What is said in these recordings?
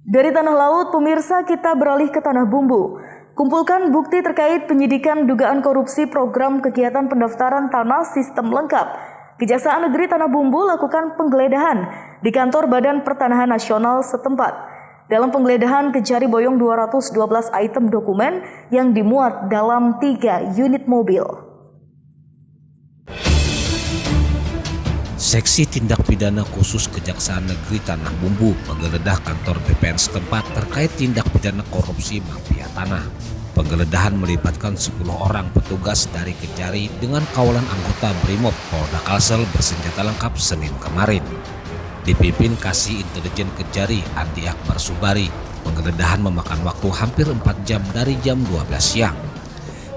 Dari tanah laut, pemirsa, kita beralih ke tanah bumbu. Kumpulkan bukti terkait penyidikan dugaan korupsi program kegiatan pendaftaran tanah sistem lengkap. Kejaksaan Negeri Tanah Bumbu lakukan penggeledahan di kantor Badan Pertanahan Nasional setempat. Dalam penggeledahan, Kejari boyong 212 item dokumen yang dimuat dalam 3 unit mobil. Seksi Tindak Pidana Khusus Kejaksaan Negeri Tanah Bumbu menggeledah kantor BPN setempat terkait tindak pidana korupsi mafia tanah. Penggeledahan melibatkan 10 orang petugas dari Kejari dengan kawalan anggota Brimob Polda Kalsel bersenjata lengkap Senin kemarin. Dipimpin Kasih Intelijen Kejari Andi Akbar Subari, penggeledahan memakan waktu hampir 4 jam dari jam 12 siang.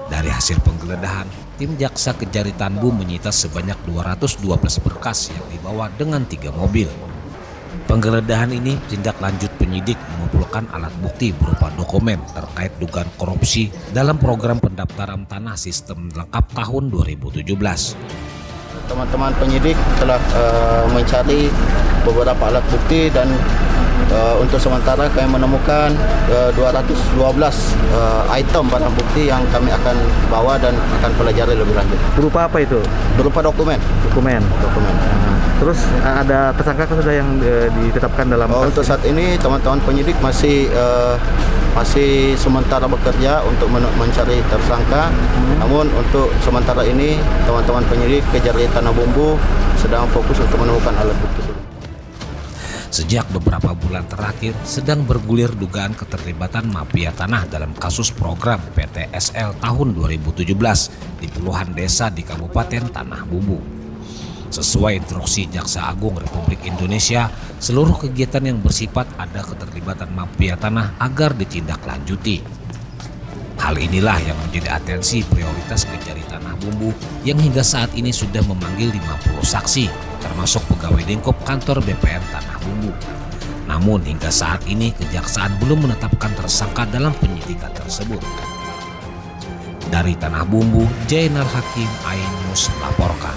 Dari hasil penggeledahan, tim Jaksa Kejari Tanbu menyita sebanyak 212 berkas yang dibawa dengan 3 mobil. Penggeledahan ini tindak lanjut penyidik mengumpulkan alat bukti berupa dokumen terkait dugaan korupsi dalam program pendaftaran tanah sistem lengkap tahun 2017. Teman-teman penyidik telah mencari beberapa alat bukti dan untuk sementara kami menemukan 212 item barang bukti yang kami akan bawa dan akan pelajari lebih lanjut. Berupa apa itu? Berupa dokumen. Terus ada tersangka sudah yang ditetapkan dalam kasus untuk saat ini teman-teman penyidik masih sementara bekerja untuk mencari tersangka. Namun untuk sementara ini teman-teman penyidik Kejari Tanah Bumbu sedang fokus untuk menemukan alat bukti. Sejak beberapa bulan terakhir sedang bergulir dugaan keterlibatan mafia tanah dalam kasus program PTSL tahun 2017 di puluhan desa di Kabupaten Tanah Bumbu. Sesuai instruksi Jaksa Agung Republik Indonesia, seluruh kegiatan yang bersifat ada keterlibatan mafia tanah agar ditindaklanjuti. Hal inilah yang menjadi atensi prioritas Kejari Tanah Bumbu yang hingga saat ini sudah memanggil 50 saksi, termasuk pegawai lingkup kantor BPN Tanah Bumbu. Namun hingga saat ini kejaksaan belum menetapkan tersangka dalam penyidikan tersebut. Dari Tanah Bumbu, Jainal Hakim, iNews melaporkan.